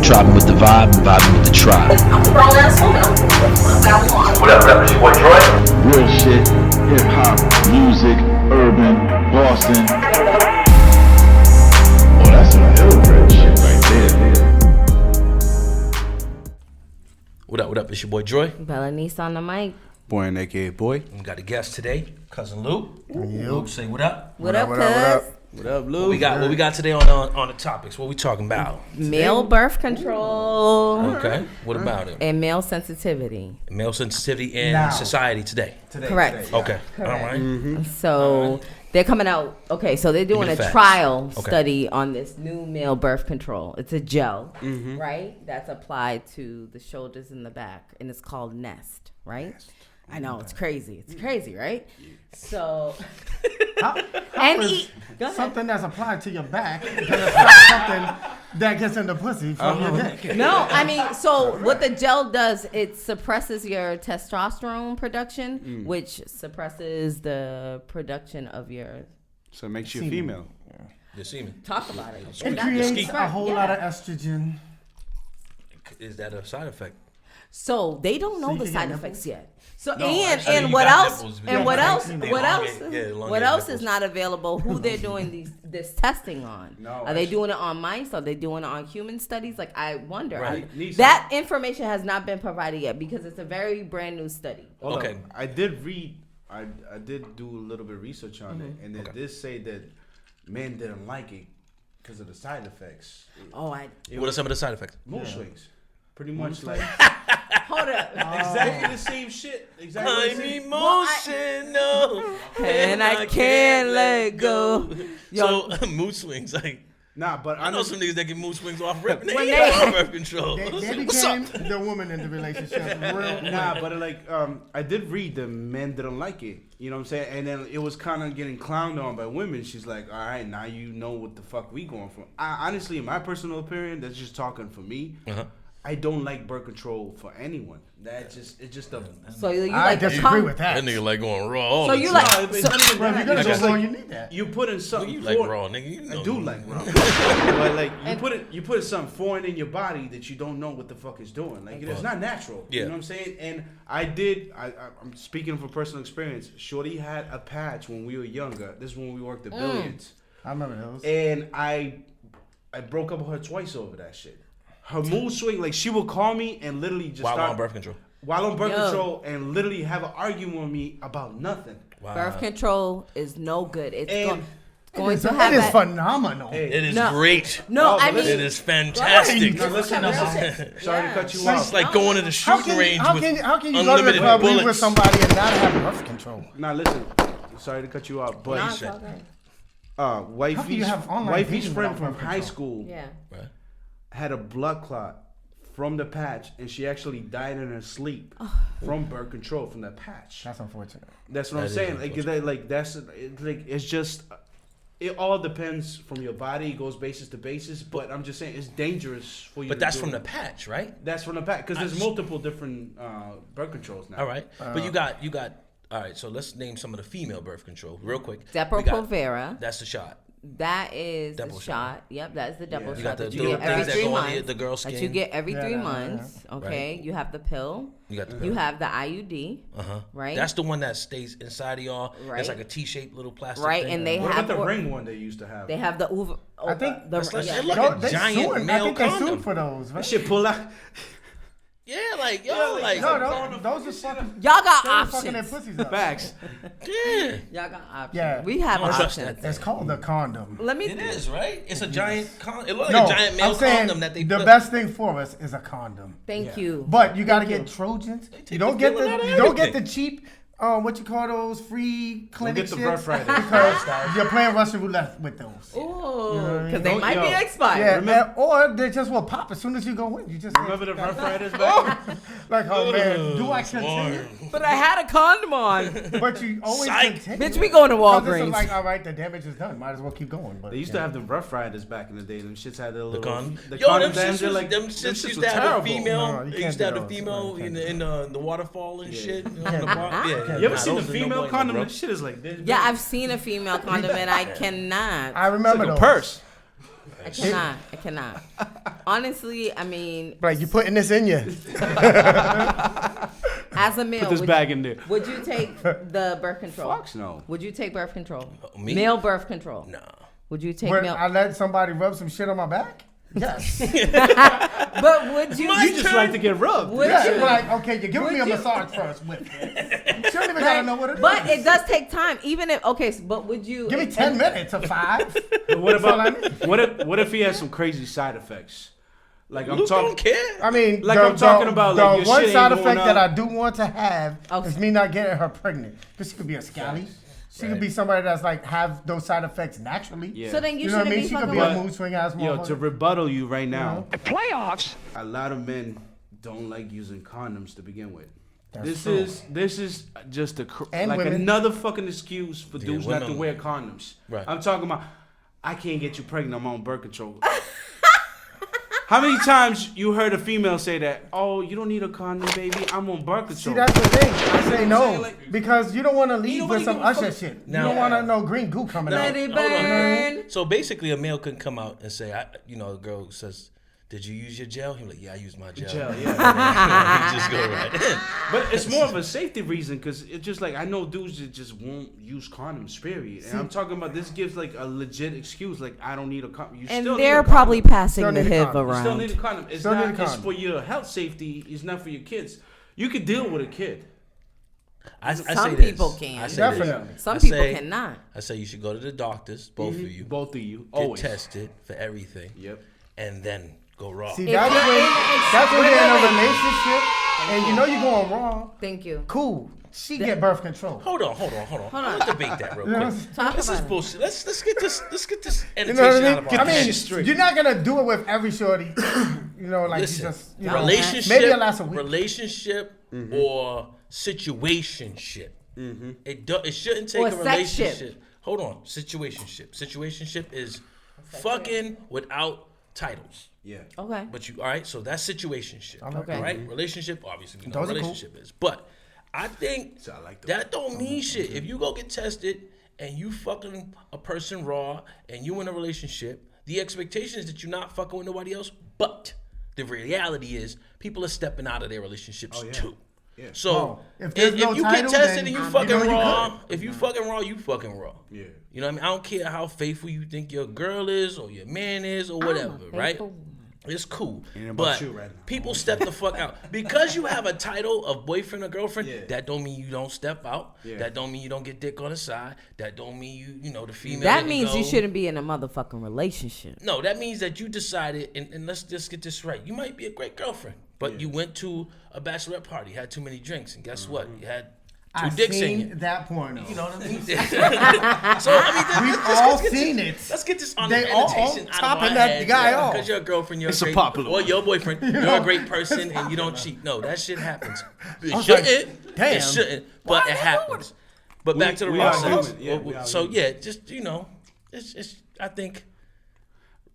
Tribing with the vibe and vibing with the tribe. I'm a grown ass woman. What up, it's your boy Troy. Real shit, hip hop, music, urban, Boston. Oh, that's some ill-bred shit right there. What up? It's your boy Joy. Belanice on the mic. Boy and aka Boy. We got a guest today, cousin Lou. Luke, say what up. What up, cuz? What up, Lou? What we got today on the topics? What we talking about? Male birth control. Okay. What about it? And male sensitivity. Male sensitivity in society today. Correct. Okay. Correct. All right. So they're coming out. Okay, so they're doing Give me a the facts. trial Okay. study on this new male birth control. It's a gel, right? That's applied to the shoulders and the back, and it's called Nest, right? I know, it's crazy. It's crazy, right? So, Something that's applied to your back gonna stop something that gets in the pussy from your dick. No, I mean, so what the gel does, it suppresses your testosterone production, which suppresses the production of your... So it makes you a female. You see me? Talk about it. It creates a whole lot of estrogen. Is that a side effect? So they don't know So you the can side get effects nipples? yet. So No, I mean, and you what got else? nipples, but And you what got else? nipples. What else? Elongate What else nipples. is not available? Who they're doing this testing on? No, Are they doing it on mice? Are they doing it on human studies? Like I wonder. Right. That information has not been provided yet because it's a very brand new study. Hold Okay. up. I did read. I did do a little bit of research on it, and it did say that men didn't like it because of the side effects. What are some of the side effects? Mood swings. Pretty much like Hold up. exactly the same shit. Exactly the I'm same. emotional, And I can't let go. So mood swings, like Nah, but I know some niggas that get mood swings off rip. They When ain't they- on birth control. They What's up? became the woman in the relationship. Real Nah, but I did read that men didn't like it. You know what I'm saying? And then it was kind of getting clowned on by women. She's like, all right, now you know what the fuck we going for. Honestly, in my personal opinion, that's just talking for me. I don't like birth control for anyone. It's just a. So you I like the disagree with That that. nigga like going raw. All So the you time. like Well, if so, Bro, if you're gonna It's go just wrong, like- you need that. You put in something. You like for- raw, nigga. You know. I do like raw. But like you put something foreign in your body that you don't know what the fuck it's doing. Like it's not natural. Yeah. You know what I'm saying? And I'm speaking from personal experience. Shorty had a patch when we were younger. This is when we worked at Billions. I remember those. And I broke up with her twice over that shit. Her mood swing, like she would call me and literally just While start on birth control. while on birth Yo. control and literally have an argument with me about nothing. Wow. birth control is no good. It's And going to have It is that. phenomenal. It is No. great. No, Oh, I but mean, It is fantastic. No, listen, sorry to cut you off. It's like going to the shooting range how with can you go to the unlimited club, be with bullets. somebody and not have birth control? Nah, listen. Sorry to cut you off, but Nah, it's all good. How can wifey's you have online wifey's dating friend without from birth high control? school Yeah. had a blood clot from the patch, and she actually died in her sleep from birth control from that patch. That's unfortunate. That's what That I'm is saying. unfortunate. It's just. It all depends from your body. It goes basis to basis, but I'm just saying it's dangerous for you. But to that's do from it. the patch, right? That's from the patch because there's multiple different birth controls now. All right. But you got. All right. So let's name some of the female birth control real quick. Depo-Provera. That's the shot. That is Double the shot. shot. Yep, that is the double Yeah. shot You got the that you little get every things that 3 go on months. the girl's That you skin. get every Yeah, 3 yeah, months. Okay, you have the pill. You got the You have the IUD. Right. That's the one that stays inside of y'all. Right. That's like a T-shaped little plastic Right, thing. and they What have about the or- ring one they used to have? They have the uva. I think the like- yeah. it look- No, a they giant suing. male I think they condom. sued for those, right? That shit pull out. Yeah, like yo, like No, those are fucking. Y'all got They're fucking their options. pussies up. Facts. yeah. Y'all got options. Yeah. We have I don't trust options. that. It's called the condom. Let me. It is right. It's a giant. It looks No, like a giant male I'm saying condom that they the put. best thing for us is a condom. Thank you. But you got to get Trojans. take You don't the get feeling out of you don't get everything. the cheap. What you call those free clinic get the shits Rough Riders. because you're playing Russian roulette with those. Ooh, because mean? they might be Yo, expired. Yeah, or they just will pop as soon as you go in. You just Remember the Rough Riders back? like, oh man, do I continue? But I had a condom on. But you always Psych. continue. Bitch, we going to 'Cause it's Walgreens. like, all right, the damage is done. Might as well keep going. But They used to have the Rough Riders back in the day. Them shits had their little. Condom. The Yo, condom them shits, they're was, them shits used to have the female. No, you They can't used to have do the those. female No, you in the waterfall and shit. You know, on the can't bar. Yeah. You ever Nah, seen the those are no female bueno, condom? bro. That shit is like this. Yeah, I've seen a female condom and I cannot. I remember It's like those. a purse. I cannot. Honestly, I mean, Like, you putting this in you. as a male, Put this bag in there. would you take the birth control? Fuck no. Would you take birth control? Me? Male birth control. Nah. Would you take Where male? I let somebody rub some shit on my back? Yes. But would you? You just like to get rubbed. Would Yeah, you? like, okay, you're giving Would me a you? massage first with it. You don't even gotta know what it is. But it does take time. Even if but would you? Give me 10 minutes or 5. But what That's all I about need. what if he has some crazy side effects? Like I'm Luke don't talking. care. I mean, Like I'm talking about, like, your the one shit ain't side going effect up. that I do want to have Okay. is me not getting her pregnant. Because she could be a scally. She could be somebody that's like have those side effects naturally. Yeah. So then you You know what I shouldn't mean? be She could fucking be a with. mood swing ass Yo, to motherfucker. rebuttal you right now, Playoffs? a lot of men don't like using condoms to begin with. That's This is just And like women. another fucking excuse for dudes not to women. wear condoms. Right. I'm talking about I can't get you pregnant. I'm on birth control. How many times you heard a female say that? Oh, you don't need a condom, baby. I'm on birth control. See, that's the thing. I say saying? no. Like- Because you don't want to leave nobody with some give a usher fuck. shit. You Now- don't want to know green goo coming Let out. it Hold on. burn. So basically, a male couldn't come out and say, a girl says, "Did you use your gel?" He's like, "Yeah, I used my gel." Gel, yeah. He just go right in. But it's more of a safety reason because it's just like I know dudes that just won't use condoms, period. And I'm talking about this gives like a legit excuse, like I don't need a condom. You And still they're need a probably condom. passing Still the need a HIV condom. You still around. need a condom. It's Still need a not. It's condom. for your health safety. It's not for your kids. You could deal with a kid. I say Some this. people can. I say Definitely. this. Some I people say- cannot. I say you should go to the doctors, both of you, Both of you. get Always. tested for everything, Yep. and then go raw. See, If that's you're when in- you're in a wait. relationship and you know you're going wrong. Thank you. Cool. She get birth control. Hold on. Let's debate that real quick. Talk This is about it. bullshit. Let's get this You know what I annotation mean? out of our I mean, head. straight. you're not gonna do it with every shorty. You know, like Listen, you just relationship, maybe it lasts a week. relationship or situationship. It shouldn't take Or a sex relationship. ship. Hold on, situationship is fucking without titles. Yeah. Okay. But you all right? So that's situationship. Okay. Right? Relationship, obviously, we know Those what are cool. relationship is. But I think So I like those. that don't mean shit. If you go get tested and you fucking a person raw and you in a relationship, the expectation is that you're not fucking with nobody else. But the reality is people are stepping out of their relationships too. Yeah. So Oh, if if, there's if no you title, get tested then and you you fucking know you raw, good. if you fucking raw, you fucking raw. Yeah. You know what I mean? I don't care how faithful you think your girl is or your man is or whatever, right? faithful It's cool. Ain't about But you right now. people step the fuck out. Because you have a title of boyfriend or girlfriend, Yeah. that don't mean you don't step out. Yeah. That don't mean you don't get dick on the side. That don't mean you know, the female. That didn't means go. you shouldn't be in a motherfucking relationship. No, that means that you decided, and let's just get this right. You might be a great girlfriend, but you went to a bachelorette party, had too many drinks, and guess what? You had two I've dicks in seen you. that porno. You know what I mean? So I mean, We've all seen it. Let's get this on They the all annotation out of topping our that head. guy off. Because your girlfriend, you're It's a a great, popular or one. your boyfriend, you're a great person and you don't cheat. No, that shit happens. It was like, shouldn't. damn. It shouldn't, but it happens. But back to the we raw are sex. human. Yeah, we are So human. yeah, just it's. I think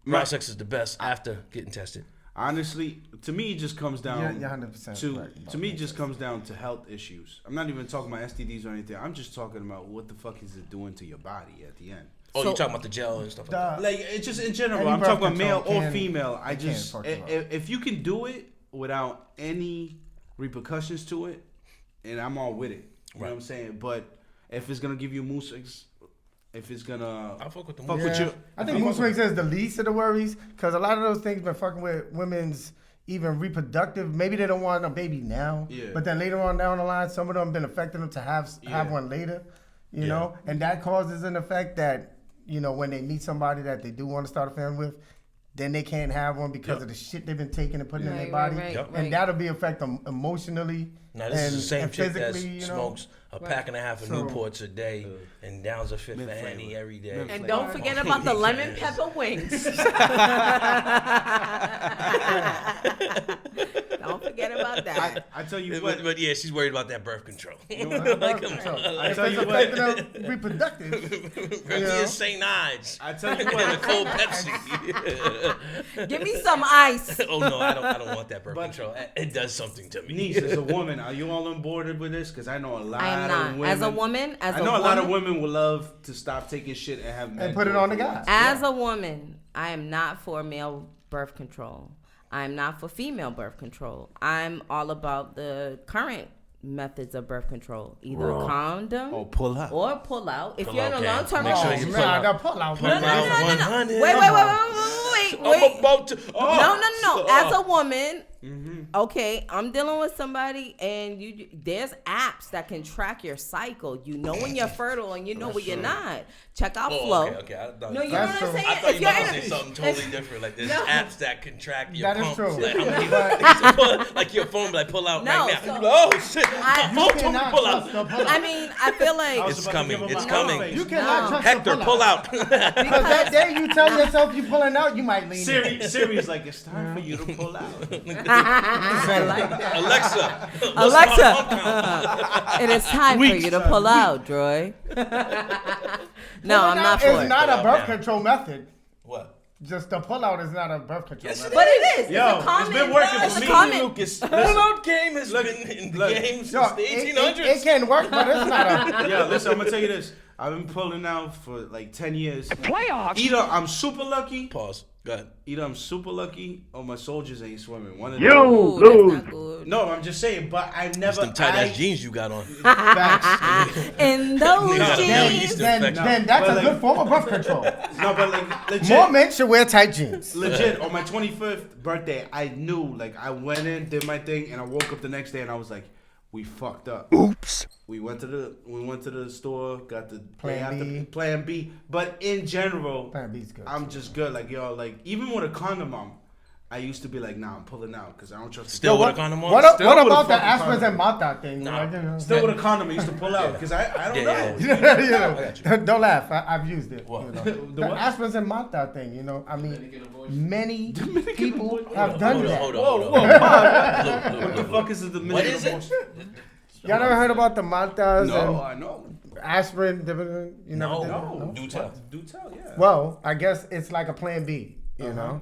raw sex is the best after getting tested. Honestly, to me, it just comes down. You're 100% to correct. to me, it just comes down to health issues. I'm not even talking about STDs or anything. I'm just talking about what the fuck is it doing to your body at the end. Oh, So- you talking about the gel and stuff like that? Like it's just in general. Any I'm birth talking about male control or can- female. I it can just fuck you up. if you can do it without any repercussions to it, and I'm all with it. You know what I'm saying? But if it's gonna give you moose, if it's gonna I'll fuck with the fuck moose. with you, I think mood swings is the least of the worries because a lot of those things been fucking with women's even reproductive. Maybe they don't want a baby now, Yeah. but then later on down the line, some of them been affecting them to have one later. You know, and that causes an effect that when they meet somebody that they do want to start a family with, then they can't have one because of the shit they've been taking and putting in their Right, body, right, Yep. right. and that'll be affect them emotionally. Now this is the same and chick that physically, smokes a pack and a half of So- Newports a day and downs a fifth of Henny every day. And don't forget about the lemon pepper wings. Don't forget about that. I tell you what. But yeah, she's worried about that birth control. Like, come on. I if tell it's you what. affecting them reproductive, Bring me a St. Ides I tell you and a what. cold Pepsi. Give me some ice. Oh no, I don't want that birth control. It does something to me. Niece, as a woman, are you all on board with this? Because I know a lot I am of not. women. As a woman, I know a lot of women would love to stop taking shit and have men and put do it on the guy. As a woman, I am not for male birth control. I'm not for female birth control. I'm all about the current methods of birth control, either condom Oh, pull out. or pull out. If Pull you're in out, a gang. long-term Make sure you relationship, pull out. I got pull out. Pull out 100. wait. I'm about to. No. As a woman, okay, I'm dealing with somebody, and there's apps that can track your cycle. You know when you're fertile, and you know when you're not. Check out Flow. Okay. I thought No, you know That's what I'm true. saying? I thought you If were you're about to in say a- something totally different. Like there's No. apps that can track your That is pumps. true. Like, how many But- like your phone, like pull out No, right now. so- You be like, oh shit! I- My phone told me cannot to pull trust the out. pull out. I mean, I feel like was It's about to coming. give him It's my coming. face. You cannot trust Hector, the pull out. Because that day you tell yourself you pulling out, you might lean in. Siri's like, it's time for you to pull out. I like that. Alexa. Alexa, it is time for you to pull out, Droy. No, I'm not for It's it. not Pull a out birth now. control method. What? Just the pull out is not a birth control Yes, method. But it is. Yo, it's a common. it's been working it's for a me. common- Lucas, pull out game has been in the look. game since Yo, the it 1800s. can work, but it's not a. Yeah, listen, I'm gonna tell you this. I've been pulling out for like 10 years. Playoffs. Either I'm super lucky, Pause. Go ahead. or my soldiers ain't swimming. One of Ooh, them. that's not good. No, I'm just saying, but I never. Them tight ass jeans you got on. Facts. In those Nigga got a Middle jeans. Eastern Then infection. that's But a like- good form of birth control. No, but like legit. More men should wear tight jeans. Legit, on my 25th birthday, I knew, like, I went in, did my thing, and I woke up the next day and I was like, we fucked up. Oops. We went to the store, got the Plan B. But in general, Plan B's good. I'm just good. Like, yo, like, even with a condom on, I used to be like, nah, I'm pulling out because I don't trust Still the with a condom on? What Still with a about the fucking aspirins condom. and mouth out thing? Nah. Like, you know. Still with a condom, I used to pull out because I don't know. Yeah. You know, don't laugh. I've used it. What? You know. The The what? aspirins and mouth out thing. You know, I mean, many people have done that. Hold Whoa, on. whoa, what the fuck is the Dominican What is it? abortion? Y'all never heard about the Maltas No, I know. and aspirin? You never did that? No. Do tell. Do tell, yeah. Well, I guess it's like a Plan B. You know,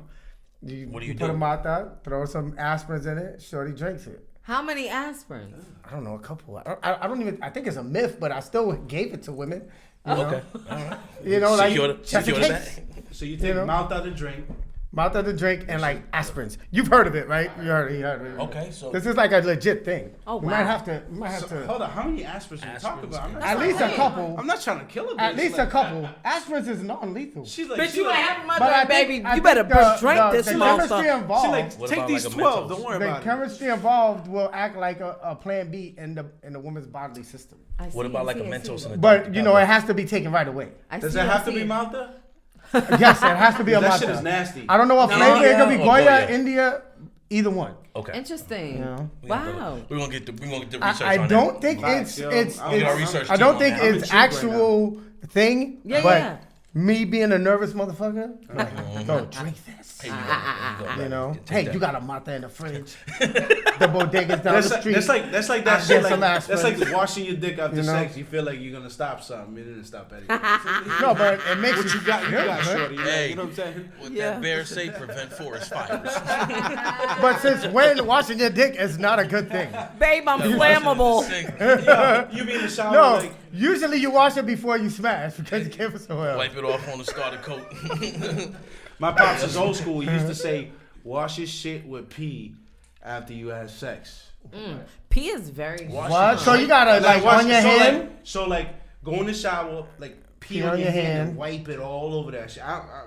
What do you you put do? a Malta, throw some aspirins in it. Shorty drinks it. How many aspirins? I don't know, a couple. I don't even. I think it's a myth, but I still gave it to women. You know? Okay. All right. You know, like Secure just in the case. bag. So you take You know? mouth out the drink. Mouth of the drink and like aspirins. You've heard of it, right? You heard it. Okay, so This is like a legit thing. Oh, You wow. might have to. Hold on, how many aspirins are you talking about? I'm not, At least a couple. I'm not trying to kill her. At bitch. least a Like, couple. Aspirins is non-lethal. She's like, Bitch, she you like, ain't having my But I drink, think- baby. I You better think drink this the chemistry motherfucker. involved. she like, What take about these like a 12. Mentos? Don't worry The about it. chemistry involved will act like a Plan B in the woman's bodily system. I what see, about I like a see, I Mentos see. and a But Dr. you know, Pepper? it has to be taken right away. I Does see, that I have to see. be Malta? Yes, it has to be a That Malta. shit is nasty. I don't know what No, flavor it could be. yeah. Goya, Goya. India, either one. Okay. Interesting. Yeah. Wow. We're gonna get the research I on don't that. think Facts, it's yo. it's. I'll get our research I don't team think on that. it's I'm intrigued actual thing. Yeah, but yeah. me being a nervous motherfucker, like, go drink this. Here you go. You know, Take hey, that. you got a Malta in the fridge. The bodegas down That's the like, street. that's like I that get shit. some Like, that's aspirin. like washing your dick after You know? sex. You feel like you're gonna stop something. It didn't stop anything. No, but it makes What you got? You got good. shorty. Hey. You know what I'm saying? What Yeah. that bear say? Prevent forest fires. But since when washing your dick is not a good thing? Babe, I'm flammable. You be in the shower No, like. usually you wash it before you smash because you can't so well. Wipe it off on the starter coat. My pops is old school. He used to say, "Wash your shit with pee after you have sex." P is very. What? So you gotta like wash- on your so hand? Like, so like go in the shower, like pee on your hand and wipe it all over that shit.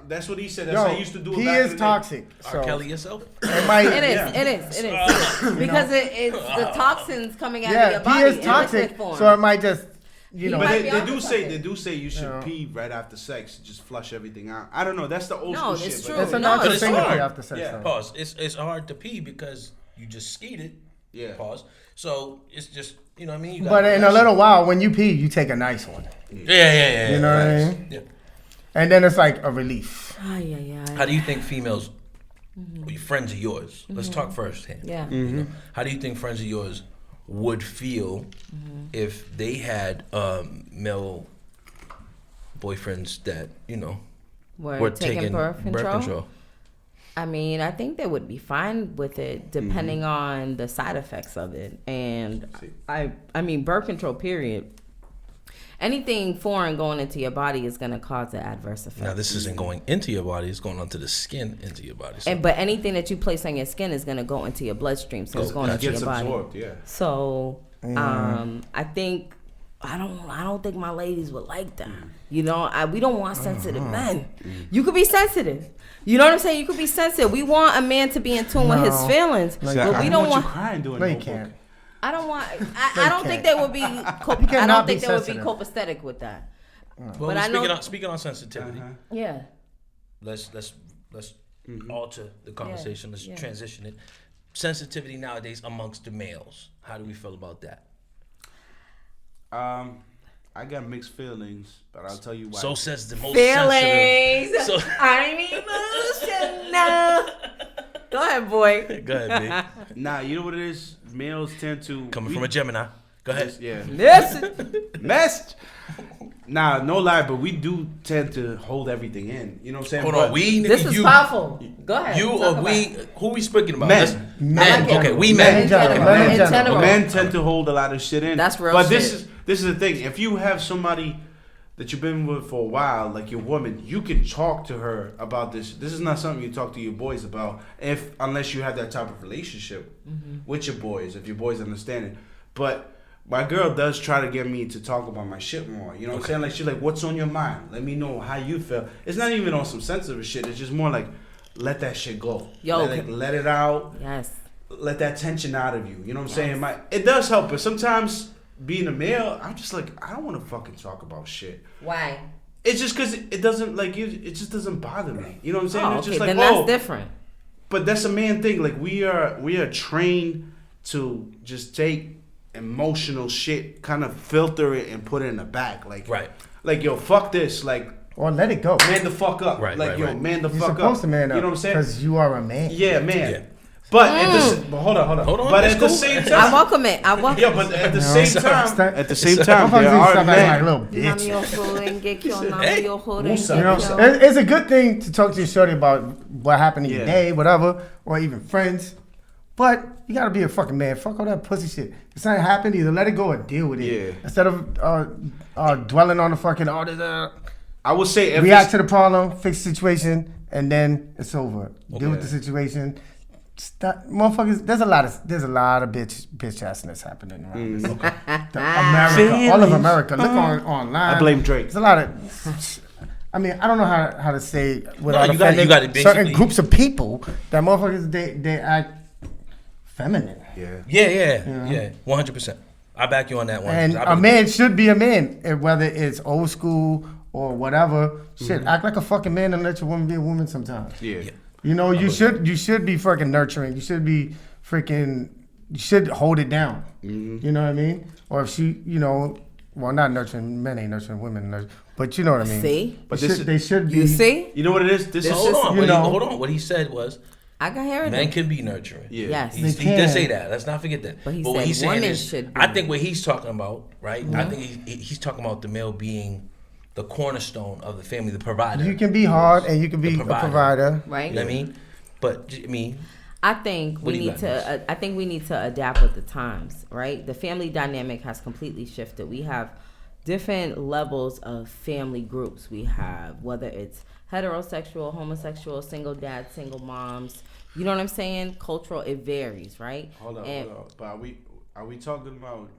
That's what he said. That's how I used to do it. pee back in is the day. toxic. R. So Kelly yourself? it might. It is. Yeah. It is. It is. Because it's the toxins coming out of Yeah, your pee body is in toxic, liquid form. so it might just, you know. But might be they onto do say something. you should Yeah. pee right after sex. Just flush everything out. I don't know. That's the old No, school it's shit. true. But It's a No, natural it's thing to hard. pee after sex. Yeah. though. Pause. It's hard to pee because you just skeeted. Yeah. Pause. So it's just, you know what I mean? You But gotta- in a little while, when you pee, you take a nice one, Yeah. You know what I mean? Yeah. and then it's like a relief. Ay, ay, ay. How do you think females, or your friends of yours, let's talk first here. Yeah. How do you think friends of yours would feel if they had male boyfriends that, you know, We're were taking taking birth control. I mean, I think they would be fine with it, depending on the side effects of it. And I mean, birth control, period. anything foreign going into your body is going to cause an adverse effect. Now this isn't going into your body; it's going onto the skin into your body. So But anything that you place on your skin is going to go into your bloodstream, so it's going It into your gets body. absorbed, yeah. So I think I don't think my ladies would like that. You know, we don't want sensitive men. You could be sensitive. You know what I'm saying? You could be sensitive. We want a man to be in tune with his feelings, but we don't want. You crying doing No, you notebook. can't. I don't want. I don't think they would be. I cannot don't be think they would be sensitive. copacetic with that. well, but I know. speaking on sensitivity, Yeah. let's alter the conversation. Let's transition it. Sensitivity nowadays amongst the males. How do we feel about that? I got mixed feelings, but I'll tell you why. So says the most Feelings. sensitive. So, I'm emotional. Go ahead, boy. go ahead, Nah, you know what it is? Males tend to Coming from a Gemini. Go ahead. Yeah. Listen. Messed. Nah, no lie, but we do tend to hold everything in. You know what I'm saying? Hold But on, we This is you, powerful. Go ahead. you Talk or about we? it. Who we speaking about? Men. Let's- Men. Men. Okay, we Men men. in general. Okay, Men in men. general. general. Men tend to hold a lot of shit in. That's real But shit. this is the thing. If you have somebody that you've been with for a while, like your woman, you can talk to her about this. This is not something you talk to your boys about, unless you have that type of relationship with your boys, if your boys understand it. But my girl does try to get me to talk about my shit more. You know what I'm saying? Like, she's like, what's on your mind? Let me know how you feel. It's not even on some sensitive shit. It's just more like, let that shit go. Yo, let it out. Yes. Let that tension out of you. You know what I'm saying? It does help, but sometimes being a male, I'm just like, I don't want to fucking talk about shit. Why? It's just because it doesn't, like, it just doesn't bother me. You know what I'm saying? Oh, It's okay. just like, Then that's different. But that's a man thing. Like, we are trained to just take emotional shit, kind of filter it and put it in the back. Like, Right. Like, yo, fuck this. Like, Or let it go. man the fuck up. Right, like, right, yo, right. man the You're fuck up. supposed to man up. You know what I'm saying? Because you are a man. Yeah, man. Yeah. But but hold on. Hold on, But that's at the cool. same I time, welcome it. I welcome yeah, but at the same time, Motherfuckers there need to are stop acting like men. little bitches. You know, it's a good thing to talk to your shorty about what happened in your Yeah. day, whatever, or even friends. But you gotta be a fucking man. Fuck all that pussy shit. If something happened, either let it go or deal with it. Yeah. Instead of dwelling on the fucking I would say if react to the problem, fix the situation, and then it's over. Deal with the situation. Stop, motherfuckers. There's a lot of bitch assness happening around this. America, all of America. Look online. I blame Drake. There's a lot of. I mean, I don't know how to say without you got it offending basically. certain groups of people that motherfuckers they act feminine. Yeah. 100%. I back you on that one. And a man should be a man, and whether it's old school or whatever. Shit, act like a fucking man and let your woman be a woman sometimes. Yeah. You know, you should be fucking nurturing. You should be freaking. You should hold it down. You know what I mean? Or if she, well, not nurturing men ain't nurturing women, but you know what I mean. See? But they should be. You see? You know what it is? This is Hold on. What he said was, I can hear it. men can be nurturing. Yeah. Yes. He did say that. Let's not forget that. But he what said he's saying women is, should be. I think what he's talking about, right? I think he's talking about the male being the cornerstone of the family, the provider. You can be hard and you can be a provider. Right? You know what I mean? But I mean, I think What we do you need got, to. I think we need to adapt with the times, right? The family dynamic has completely shifted. We have different levels of family groups. We have whether it's heterosexual, homosexual, single dads, single moms. You know what I'm saying? Cultural, it varies, right? Hold on. But are we talking about?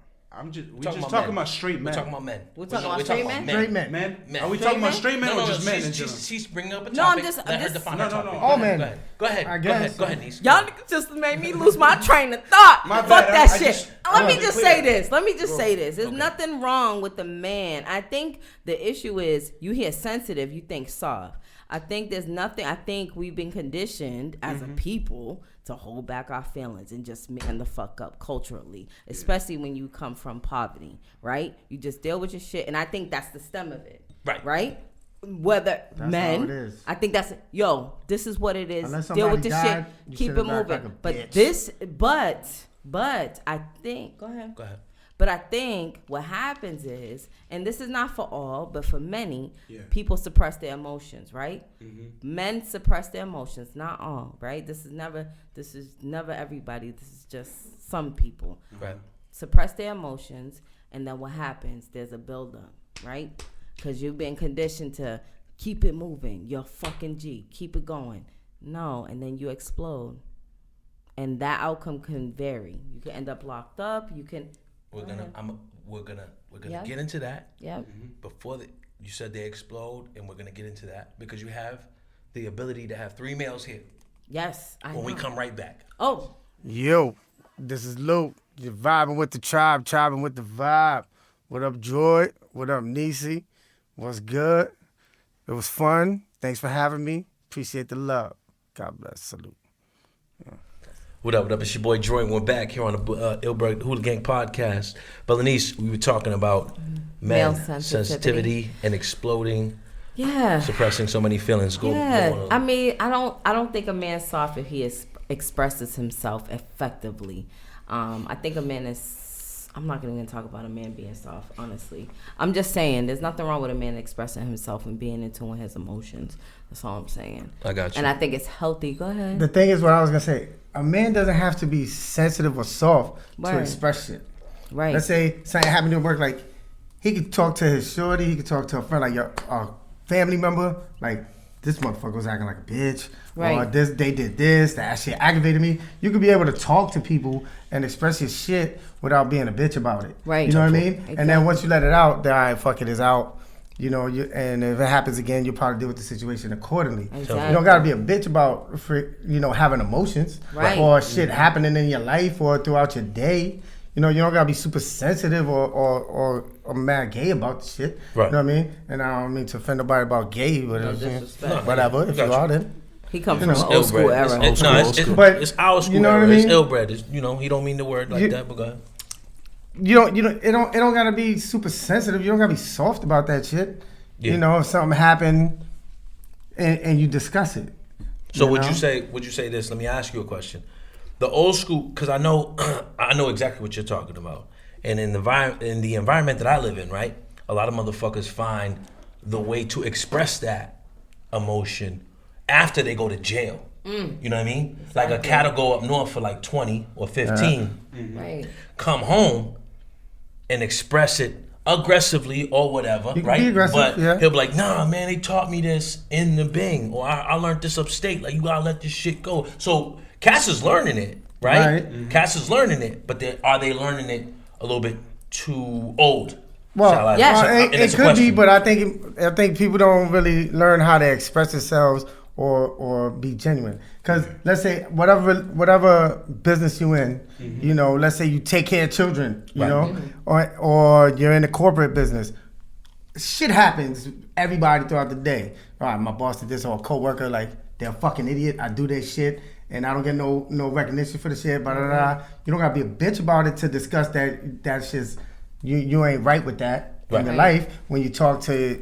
We just talking talking men. about straight men. We're talking about men. We're talking about straight men? Straight men. Men? Men. Are we Straight talking about men? straight men or just men in general? She's bringing up a topic. No, I'm just- Let her define her topic. All men. Go ahead. I guess. Go ahead, niece. Y'all niggas just made me lose my train of thought. My Fuck bad, that I shit. just- Let me be just clear. say this. There's nothing wrong with the man. I think the issue is you hear sensitive, you think soft. I think we've been conditioned as a people to hold back our feelings and just man the fuck up culturally, especially when you come from poverty, right? You just deal with your shit, and I think that's the stem of it. Right? Whether That's men, how it is. I think this is what it is. Unless Deal with somebody the died, shit, you keep it should've moving. acted like a But bitch. but I think go ahead. Go ahead. But I think what happens is, and this is not for all, but for many, Yeah. people suppress their emotions, right? Men suppress their emotions, not all, right? This is never everybody. This is just some people. Right. Suppress their emotions, and then what happens? There's a buildup. right? Because you've been conditioned to keep it moving. You're fucking G. Keep it going. No, and then you explode. And that outcome can vary. You can end up locked up. You can. We're gonna Yep. get into that. Yep. Before you said they explode, and we're gonna get into that because you have the ability to have 3 males here Yes, I know. when we come right back. Oh, Yo, this is Luke. You're vibing with the tribe, tribing with the vibe. What up, Joy? What up, Nisi? What's good? It was fun. Thanks for having me. Appreciate the love. God bless. Salute. What up? What up? It's your boy Droy. We're back here on the ill-bred HooliGang podcast. Belanice, we were talking about Male men sensitivity and exploding, yeah. suppressing so many feelings. Go Yeah, on. I mean, I don't think a man's soft if he expresses himself effectively. I think a man is. I'm not even gonna talk about a man being soft. Honestly, I'm just saying there's nothing wrong with a man expressing himself and being in tune with his emotions. That's all I'm saying. I got you. And I think it's healthy. Go ahead. The thing is, what I was gonna say, a man doesn't have to be sensitive or soft to Right. express shit. Right. Let's say something happened at work, like he could talk to his shorty, he could talk to a friend, like your family member, like this motherfucker was acting like a bitch, or Right. they did this, that shit aggravated me. You could be able to talk to people and express your shit without being a bitch about it. Right. You know what I mean? Exactly. And then once you let it out, then all right, fuck it, it's out. You know, and if it happens again, you'll probably deal with the situation accordingly. Exactly. You don't gotta be a bitch about, having emotions Right. or shit happening in your life or throughout your day. You know, you don't gotta be super sensitive or mad gay about the shit. Right. You know what I mean? And I don't mean to offend nobody about gay, but No disrespect. whatever. If Got you you. are, then. He comes You from know, an old school ill-bred. era. But It's our school you know era. what I mean? It's ill-bred. It's, he don't mean the word like You- that, but go ahead. It don't gotta be super sensitive. You don't gotta be soft about that shit. Yeah. You know, if something happened and you discuss it. So You would know? you say this? Let me ask you a question. The old school, because I know exactly what you're talking about. And in the environment that I live in, right? A lot of motherfuckers find the way to express that emotion after they go to jail. You know what I mean? Like a cat will go up north for like 20 or 15, Right. come home and express it aggressively or whatever, You can right? be aggressive, but yeah. he'll be like, nah, man, they taught me this in the Bing, or I learned this upstate. Like, you gotta let this shit go. So Cass is learning it, right? Right. Cass is learning it, but are they learning it a little bit too old? Well, yes. And it it's a could be, question. but I think people don't really learn how to express themselves or be genuine. Because let's say whatever business you in, you know, let's say you take care of children, you know, or you're in a corporate business. Shit happens everybody throughout the day. All right, my boss did this, or a coworker, like they're a fucking idiot. I do their shit and I don't get no recognition for the shit. Blah, blah, blah. You don't gotta be a bitch about it to discuss that shit's you ain't right with that in your life when you talk to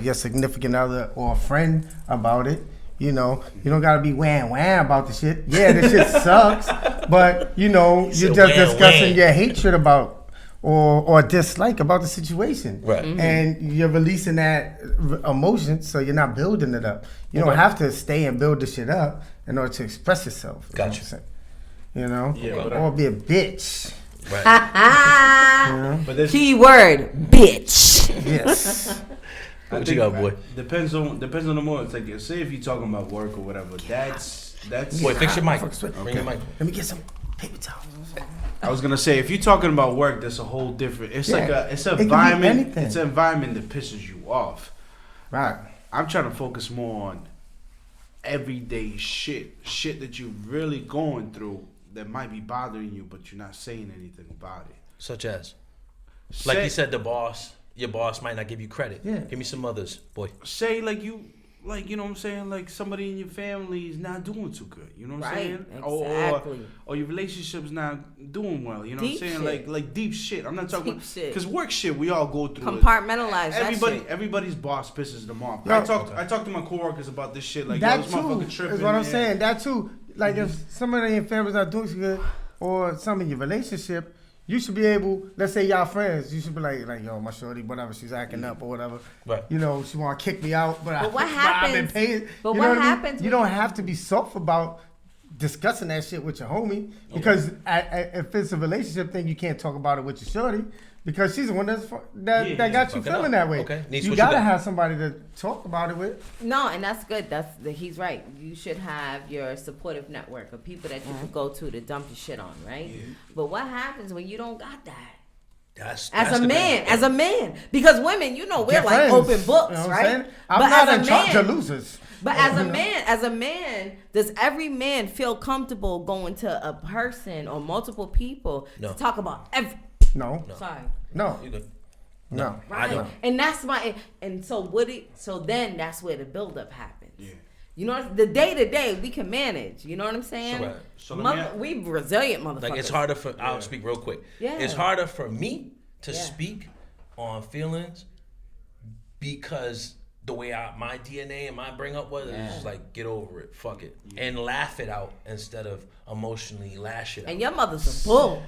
your significant other or a friend about it. You know, you don't gotta be wham about the shit. Yeah, this shit sucks, but you know, you're just discussing your hatred about or dislike about the situation, Right. And you're releasing that emotion, so you're not building it up. You don't have to stay and build the shit up in order to express yourself. is what I'm Gotcha. saying. You know, Yeah, but or be a bitch. But there's, Key word, bitch. Yes. What you got, boy? Depends on the moment. It's like, say if you're talking about work or whatever, that's. Boy, fix your mic. Okay. Bring your mic. Let me get some paper towels. I was gonna say, if you're talking about work, that's a whole different. It's Yeah. like it's an It could be environment. anything. It's an environment that pisses you off. Right. I'm trying to focus more on everyday shit that you're really going through that might be bothering you, but you're not saying anything about it. Such as? Like Say- you said, your boss might not give you credit. Yeah. Give me some others, boy. Say you know what I'm saying, like somebody in your family is not doing too good, you know what I'm Right, saying, exactly. or your relationship's not doing well, you know Deep what I'm saying, shit. like deep shit. I'm not talking Deep shit. because work shit we all go through. it. Compartmentalize that shit. Everybody's boss pisses them off. Yo, I talked to my coworkers about this shit, like, yo, That this too motherfucker tripping. is what I'm yeah. saying. That too. Like if somebody in your family's not doing so good, or some in your relationship, you should be able. Let's say y'all friends. You should be like yo, my shorty, whatever, she's acting up or whatever. Right. You know, she want to kick me out, but what I've been happens- paying. but you what know what I mean? happens You when- don't have to be soft about discussing that shit with your homie. Because if it's a relationship thing, you can't talk about it with your shorty. Because she's the one that got you feeling that way. Okay. You gotta have somebody to talk about it with. No, and that's good. He's right. You should have your supportive network of people that you can go to dump your shit on, right? Yeah. But what happens when you don't got that? That's as a man, because women, we're like friends. Open books, right? I'm not in charge of losers. But as a man, does every man feel comfortable going to a person or multiple people to talk about everything? No. Sorry. No. You good. No. Right. And that's so then that's where the buildup happens. Yeah. The day to day we can manage. You know what I'm saying? So we resilient motherfuckers. Like it's harder for I'll speak real quick. Yeah. It's harder for me to speak on feelings because the way my DNA and my bring up was it's just like get over it, fuck it, and laugh it out instead of emotionally lash it out. And your mother's a bull.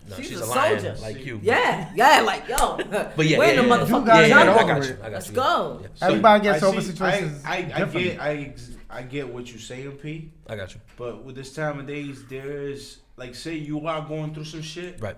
No, she's a soldier. Lion, like you. Yeah, like yo. But we're in the motherfucking I jungle. got Let's go. Yeah. So everybody gets over situations. I get what you're saying, P. I got you. But with this time of days, there's like, say you are going through some shit, right?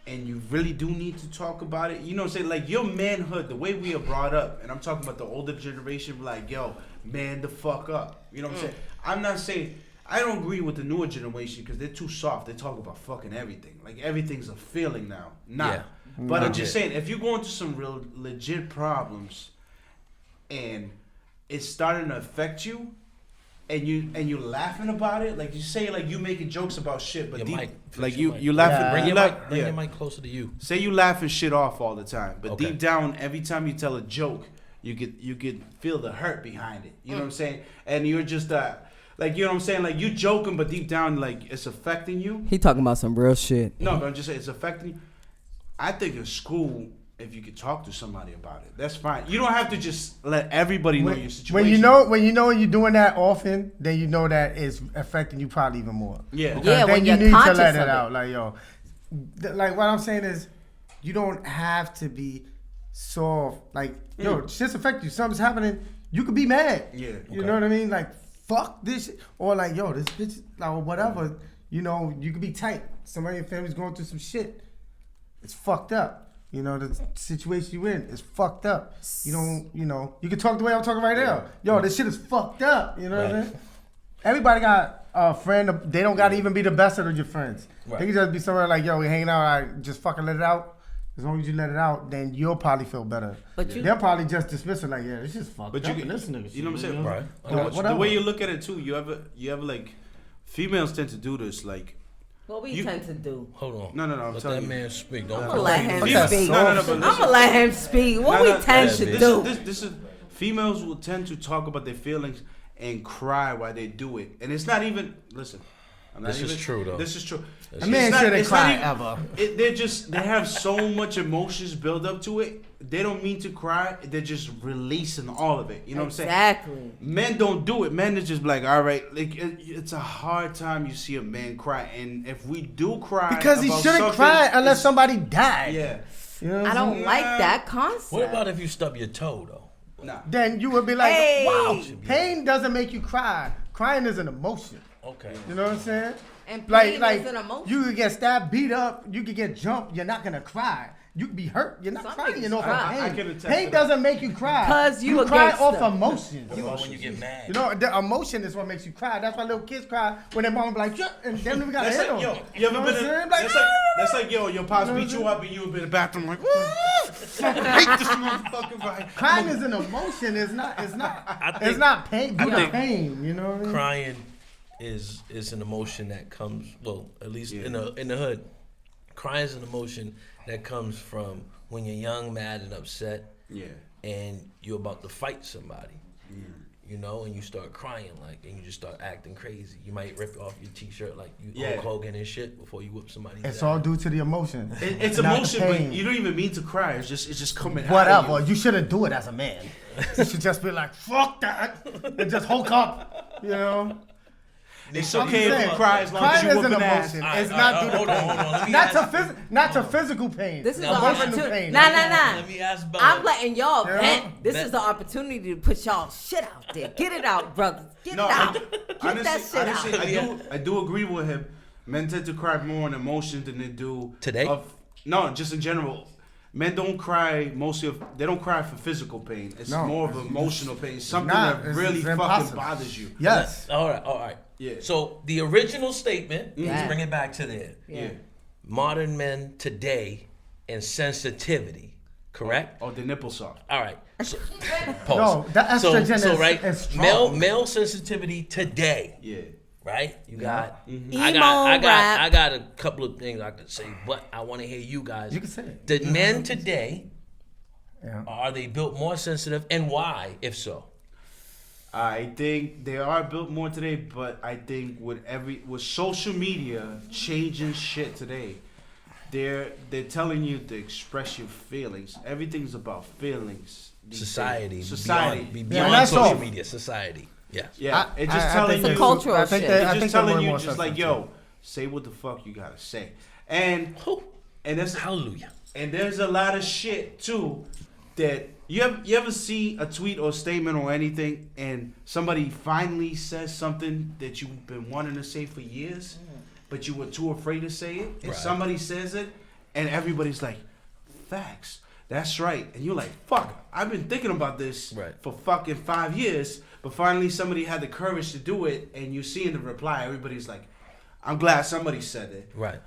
And you really do need to talk about it. You know what I'm saying? Like your manhood, the way we are brought up, and I'm talking about the older generation, like yo, man, the fuck up. You know what I'm saying? I'm not saying. I don't agree with the newer generation because they're too soft. They talk about fucking everything. Like everything's a feeling now. But I'm just saying, if you're going through some real legit problems and it's starting to affect you and you're laughing about it, like you say, like you making jokes about shit, but you laughing. Bring your mic closer to you. Say you laughing shit off all the time, but deep down, every time you tell a joke, you get feel the hurt behind it. You know what I'm saying? And you're just like, you know what I'm saying? Like, you joking, but deep down, like, it's affecting you. He talking about some real shit. No, but I'm just saying, it's affecting you. I think it's cool if you could talk to somebody about it. That's fine. You don't have to just let everybody know your situation. When you're doing that often, then you know that it's affecting you probably even more. Yeah. Yeah, then when you you're need to conscious let it of out. Like, yo. Like, what I'm saying is, you don't have to be soft. Like, yo, shit's affecting you. Something's happening. You could be mad. Yeah. You know what I mean? Like, fuck this shit. Or like, yo, this bitch, like, or whatever. You know, you could be tight. Somebody in your family's going through some shit. It's fucked up. You know, the situation you in is fucked up. You can talk the way I'm talking right now. Yo, this shit is fucked up. You know what I mean? Everybody got a friend. They don't got to even be the best of your friends. Right. They can just be somewhere like, yo, we hanging out. I just fucking let it out. As long as you let it out, then you'll probably feel better. But they'll probably just dismiss it like, yeah, it's just fucked up. You this nigga, you know what I'm saying? Right. The way you look at it too, you ever like, females tend to do this, like. What we tend to do? Hold on. No. Let that man speak. Don't. I'm gonna let him speak. I'm gonna let him speak. What we tend to do? This is females will tend to talk about their feelings and cry while they do it, and it's not even. Listen. This is true though. This is true. A man shouldn't cry ever. They have so much emotions build up to it. They don't mean to cry. They're just releasing all of it. You know what I'm saying? Exactly. Men don't do it. Men are just like, all right. Like it's a hard time you see a man cry, and if we do cry, because he shouldn't cry unless somebody died. Yeah. You know I don't like that concept. What about if you stub your toe though? Nah. Then you would be like, wow, pain doesn't make you cry. Crying is an emotion. Okay. You know what I'm saying? And pain is an emotion. You could get stabbed, beat up, you could get jumped, you're not gonna cry. You could be hurt, you're not crying off of pain. Pain doesn't make you cry. Because you cry off emotions. When you get mad. You know, the emotion is what makes you cry. That's why little kids cry when their mom be like, yeah, and then we gotta hit them. Yo, you ever been in, that's like, yo, your pops beat you up and you been in the bathroom like, I hate this motherfucker. Right? Crying is an emotion. It's not pain. Due to pain. You know what I mean? Crying is an emotion that comes, well, at least in the hood. Crying is an emotion that comes from when you're young, mad, and upset. Yeah. And you're about to fight somebody. Yeah. You know, and you start crying and you just start acting crazy. You might rip off your t-shirt like you Hulk Hogan and shit before you whip somebody. It's all due to the emotion. It's emotion, but you don't even mean to cry. It's just coming out. Whatever. You shouldn't do it as a man. You should just be like, fuck that, and just hulk up. You know. It's okay if you cry as long as you whoop an ass. It's not due to pain. Not to physical pain. This is the opportunity. Nah. Let me ask Bella. I'm letting y'all vent. This is the opportunity to put y'all shit out there. Get it out, brothers. Get it out. honestly, that shit out. I do agree with him. Men tend to cry more on emotion than they do Today? No, just in general. Men don't cry they don't cry for physical pain. It's more of emotional pain. Something that really fucking impossible. bothers you. Yes. All right. Yeah. So the original statement, Yeah. let's bring it back to there. Yeah. Modern men today and sensitivity, correct? Oh, the nipple soft. All right. So, pause. No, the estrogen is strong. male sensitivity today, Yeah. right? You got. Emo I got rap. a couple of things I could say, but I want to hear you guys. You can say it. The men today, Yeah. are they built more sensitive, and why, if so? I think they are built more today, but I think with social media changing shit today, they're telling you to express your feelings. Everything's about feelings. these Society. days. Society. Beyond that's social all. media. Society. Yeah. Yeah, it's just I telling think you. It's a cultural I think shit. they- It's I just think they're telling more you, and more just like, sensitive. yo, say what the fuck you gotta say, and that's Hallelujah. and there's a lot of shit too that you ever see a tweet or statement or anything, and somebody finally says something that you've been wanting to say for years, but you were too afraid to say it, and Right. somebody says it, and everybody's like, facts. That's right. And you're like, fuck, I've been thinking about this Right. for fucking 5 years, but finally somebody had the courage to do it, and you see in the reply, everybody's like, I'm glad somebody said it. Right.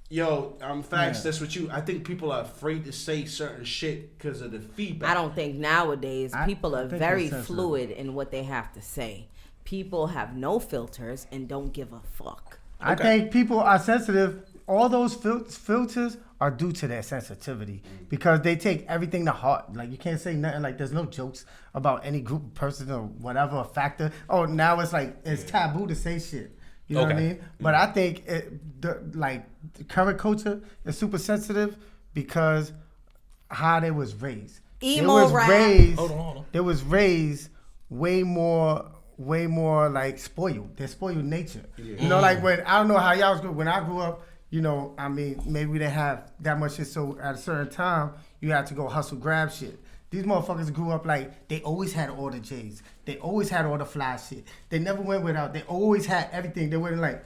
Yo, facts, that's what I think people are afraid to say certain shit because of the feedback. I don't think nowadays people are think very it's sensitive. fluid in what they have to say. People have no filters and don't give a fuck. I think people are sensitive. All those filters are due to their sensitivity because they take everything to heart. Like you can't say nothing. Like there's no jokes about any group of person or whatever factor. Oh, now it's like it's taboo to say shit. You know what I Okay. mean? But I think the current culture is super sensitive because how they was raised. Emo rap. Hold on. They was raised way more like spoiled. They're spoiled nature. You know, like when I don't know how y'all was when I grew up. You know, I mean, maybe we didn't have that much shit. So at a certain time, you had to go hustle, grab shit. These motherfuckers grew up like they always had all the J's. They always had all the fly shit. They never went without. They always had everything. They weren't like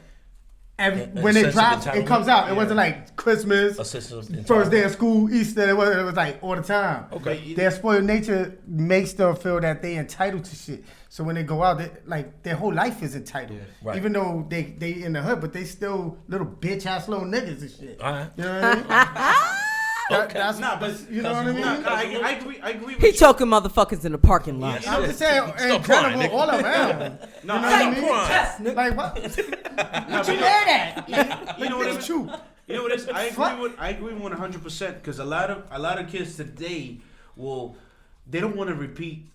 when it sense of drops, it entitlement? comes out. It wasn't like Christmas, A sense of first day entitlement. of school, Easter. It was like all the time. Okay. Their spoiled nature makes them feel that they entitled to shit. So when they go out, like their whole life is entitled. Right. Even though they in the hood, but they still little bitch ass little niggas and shit. All right. You know what I mean? That's but you know what I mean. I agree with He you. choking motherfuckers in the parking lot. I'm just saying, in Stop crying, general, nigga. all around. No, You know I what I mean? Like what? What you mad at? You know what It's it's true. You know what it is? I agree with 100% because a lot of kids today they don't want to repeat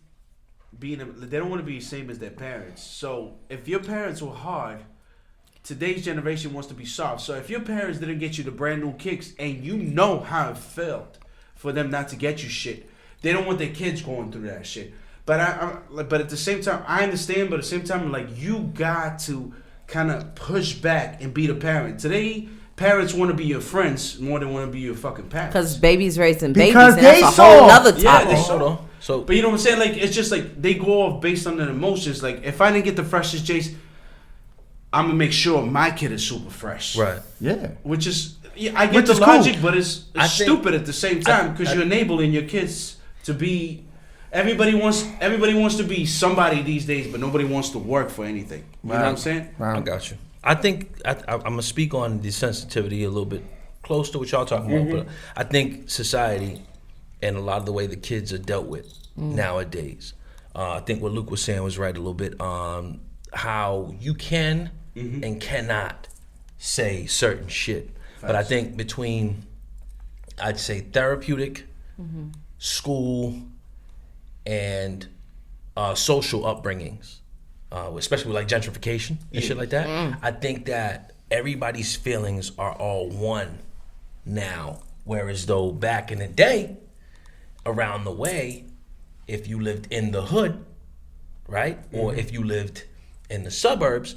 they don't want to be the same as their parents. So if your parents were hard, today's generation wants to be soft. So if your parents didn't get you the brand new kicks and you know how it felt for them not to get you shit, they don't want their kids going through that shit. But but at the same time, I understand. But at the same time, like you got to kind of push back and be the parent. Today, parents want to be your friends more than want to be your fucking parents. Because babies raising Because babies, and they that's a whole saw- nother Yeah, topic. they Hold on. So But you know what I'm saying? Like it's just like they go off based on their emotions. Like if I didn't get the freshest Jace, I'm gonna make sure my kid is super fresh. right. Yeah. Which is I get Which the is logic, cool. but it's I think- stupid at the same time because you're enabling your kids to be. Everybody wants to be somebody these days, but nobody wants to work for anything. You know what I'm saying? I got you. I think I'm gonna speak on the sensitivity a little bit close to what y'all talking about, but I think society and a lot of the way the kids are dealt with nowadays. I think what Luke was saying was right a little bit on how you can and cannot say certain shit. But I think between, I'd say therapeutic, school, and social upbringings, especially with like gentrification and shit like that, I think that everybody's feelings are all one now. Whereas though back in the day, around the way, if you lived in the hood, right, or if you lived in the suburbs,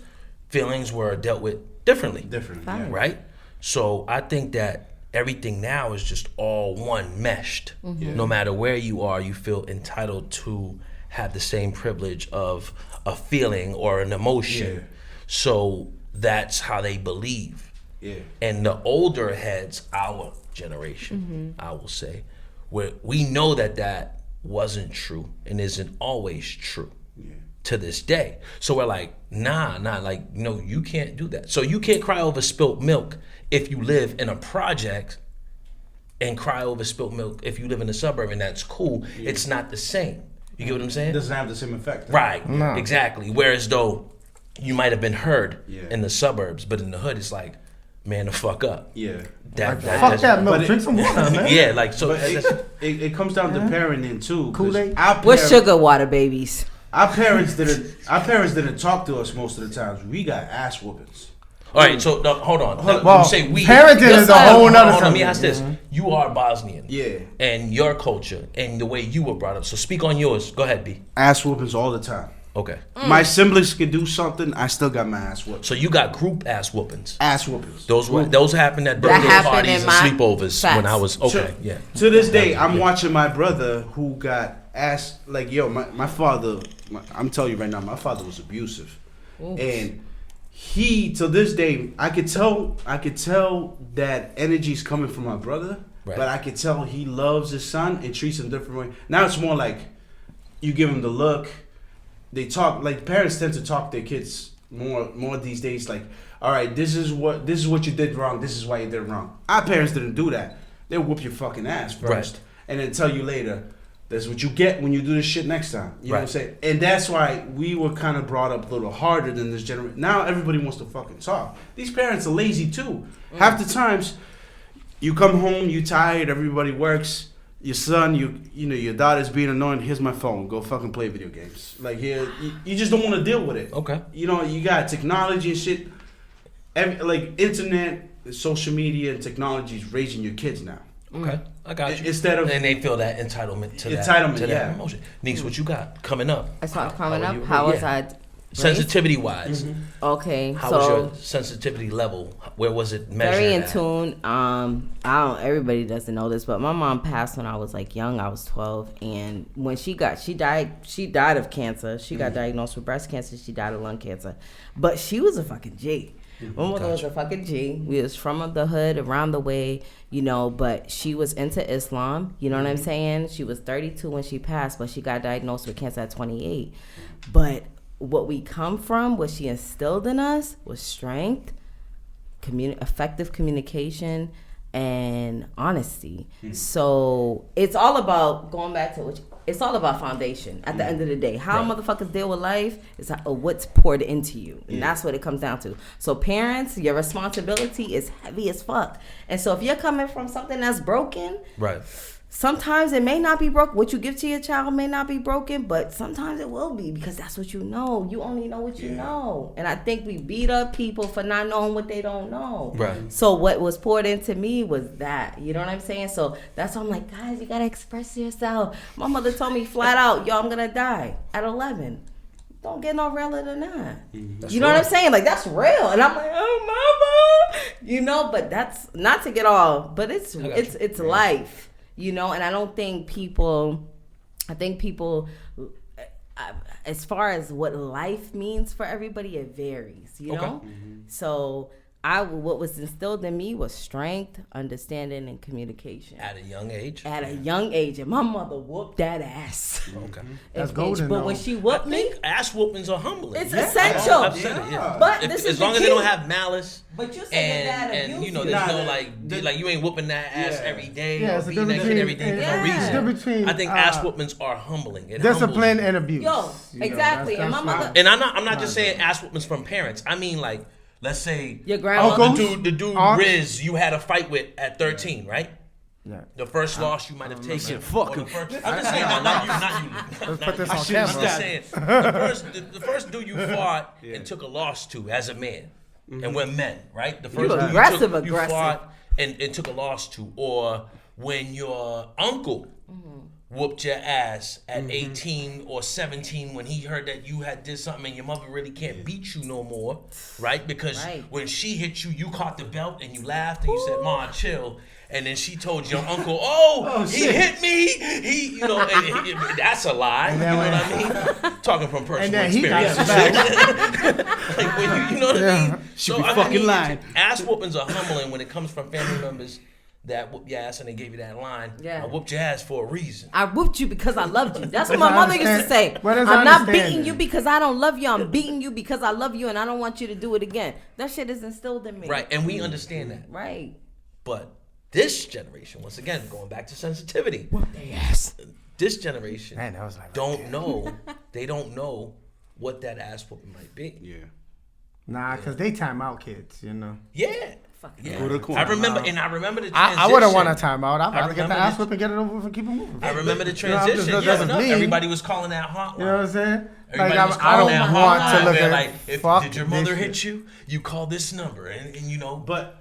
feelings were dealt with differently. Yeah. Right? So I think that everything now is just all one meshed. No matter where you are, you feel entitled to have the same privilege of a feeling or an emotion. Yeah. So that's how they believe. Yeah. And the older heads, our generation, I will say, where we know that wasn't true and isn't always true to this day. So we're like, nah, like, no, you can't do that. So you can't cry over spilt milk if you live in a project and cry over spilt milk if you live in a suburb, and that's cool. It's not the same. You get what I'm saying? It doesn't have the same effect. Right, No. exactly. Whereas though you might have been heard in the suburbs, but in the hood, it's like, man, the fuck up. Yeah. Fuck that milk. but Drink some water, man. Yeah, like, so But it comes down to parenting too. 'cause Kool-Aid? We're sugar water babies. Our parents didn't talk to us most of the times. We got ass whoopings. all right, so hold on. Now, Well, you say we. parenting is a whole nother Hold on, let me subject. ask this. You are Bosnian. Yeah. And your culture and the way you were brought up. So speak on yours. Go ahead, B. Ass whoopings all the time. Okay. My siblings could do something, I still got my ass whooped. So you got group ass whoopings. Ass whoopings. Those happened at birthday happened parties in and my- sleepovers Facts. when I was yeah. To this day, I'm watching my brother who got ass like my father. I'm telling you right now, my father was abusive, and he to this day I could tell that energy's coming from my brother, Right. but I could tell he loves his son and treats him different way. Now it's more like you give him the look. They talk like parents tend to talk their kids more these days. Like, all right, this is what you did wrong. This is why you did it wrong. Our parents didn't do that. They whoop your fucking ass first, Right. and then tell you later. That's what you get when you do this shit next time. You know what I'm Right. saying? And that's why we were kind of brought up a little harder than this generation. Now everybody wants to fucking talk. These parents are lazy too. Half the times, you come home, you tired, everybody works. Your son, your daughter's being annoying. Here's my phone. Go fucking play video games. Like here, you just don't want to deal with it. Okay. You know, you got technology and shit. Like internet, social media, and technology is raising your kids now. Okay. I got you. Instead of- and they feel that entitlement to Entitlement, that yeah. emotion. Niece, what you got coming up? I saw it coming How up. are you- How was yeah. I? raised? Sensitivity wise, Okay, how was so your sensitivity level? Where was it measured? very in at? tune. I don't. Everybody doesn't know this, but my mom passed when I was like young. I was 12, and when she died. She died of cancer. She got diagnosed with breast cancer. She died of lung cancer, but she was a fucking G. My mother was a fucking G. We was from the hood, around the way, but she was into Islam. You know what I'm saying? She was 32 when she passed, but she got diagnosed with cancer at 28. But what we come from, what she instilled in us, was strength, effective communication, and honesty. So it's all about going back to it's all about foundation. At the end of the day, how motherfuckers deal with life is what's poured into you, and that's what it comes down to. So parents, your responsibility is heavy as fuck. And so if you're coming from something that's broken, Right. sometimes it may not be broken. What you give to your child may not be broken, but sometimes it will be, because that's what you know. You only know what you know. And I think we beat up people for not knowing what they don't know. Right. So what was poured into me was that. You know what I'm saying? So that's why I'm like, guys, you got to express yourself. My mother told me flat out, yo, I'm going to die at 11. Don't get no realer than that. You know what I'm saying? Like, that's real. And I'm like, oh, mama. But that's not to get all, but it's life. And I don't think people, as far as what life means for everybody, it varies, know? So what was instilled in me was strength, understanding, and communication. At a young age? At a young age. And my mother whooped that ass. Okay. That's golden, But though. when she whooped me, Ass whoopings are humbling. it's essential. I've said it, yeah. But this is as long the as they key. don't have malice. But you said that And abuse there's Nah, no that- like you ain't whooping that ass Yeah. every day Yeah, or it's a beating that difference kid every day for between- no Yeah. reason. difference between, I think ass whoopings are humbling. It Discipline humbles and abuse. Yo, exactly. And my mother. you. And I'm not just saying ass whoopings from parents. I mean, like, let's say Your grandma. Uncle? the dude Aunts? Riz you had a fight with at 13, right? Yeah. The first loss you might have taken. fuck or him. I'm just saying, not you. Let's put this on I'm camera. just saying, the first dude you fought and took a loss to as a man, and we're men, right? The first dude aggressive. you fought and took a loss to, or when your uncle whooped your ass at 18 or 17 when he heard that you had did something and your mother really can't beat you no more, right? Because when she hit you, you caught the belt and you laughed and you said, "Ma, chill." And then she told your uncle, he hit me. He, you know, and that's a lie. You know what I mean? Talking from personal experience. Like when you know what I mean? She be fucking lying. Ass whoopings are humbling when it comes from family members that whooped your ass and they gave you that line. Yeah. I whooped your ass for a reason. I whooped you because I loved you. That's what my mother used to say. I'm not beating you because I don't love you. I'm beating you because I love you and I don't want you to do it again. That shit is instilled in me. Right, and we understand that. Right. But this generation, once again, going back to sensitivity. Whoop their ass. This generation Man, that was like don't know. They don't know what that ass whooping might be. Yeah. Nah, because they time out kids, you know. Yeah. Yeah. Go to the corner. I remember the transition. I wouldn't want a timeout. I'd rather get remember the ass this- whip and get it over with and keep it moving. I remember the You know, I'm just- transition. that doesn't mean- Everybody was calling that hotline. You know what I'm saying? Like, Everybody was I calling don't that want hotline to look where, at like, if fuck did your this mother shit. hit you? You call this number, and you know. But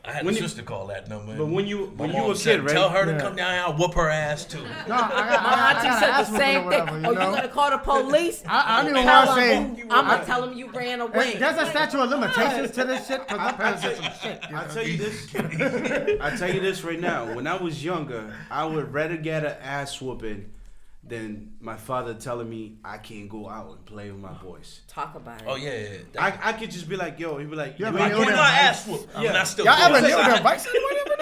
I had when a you- sister call that number. but when you My a mom kid, said, right? tell her to Yeah. come down here. I'll whoop her ass too. No, I My got auntie an said ass the whooping same or whatever, thing. you You know? gonna call the police? I don't even Tell want to say. them, I'm gonna tell them you ran away. There's a statute of limitations to this shit because my parents did some shit. You know? I'll tell you this. I'll tell you this right now. When I was younger, I would rather get an ass whooping than my father telling me I can't go out and play with my boys. Talk about it. Oh yeah. I could just be like, yo, he'd be like, Yeah, you but ain't you Give going me know my that- ass whoop. Yeah. And I still Y'all go ever knew outside. the advice?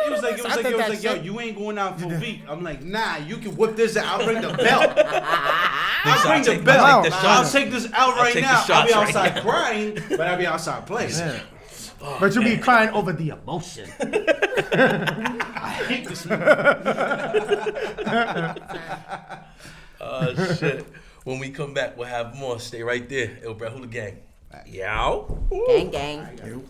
He was like, yo, you ain't going out for a week. I'm like, nah, you can whip this out. I'll bring the belt. I'll bring the belt. Take the I'll shots. take this out right take the now. I'll shots be right outside now. crying, but I'll be outside playing. Yeah. But you be crying over the emotion. I hate this movie. Shit. When we come back, we'll have more. Stay right there. ill-bred HooliGang. Yow. Gang, gang.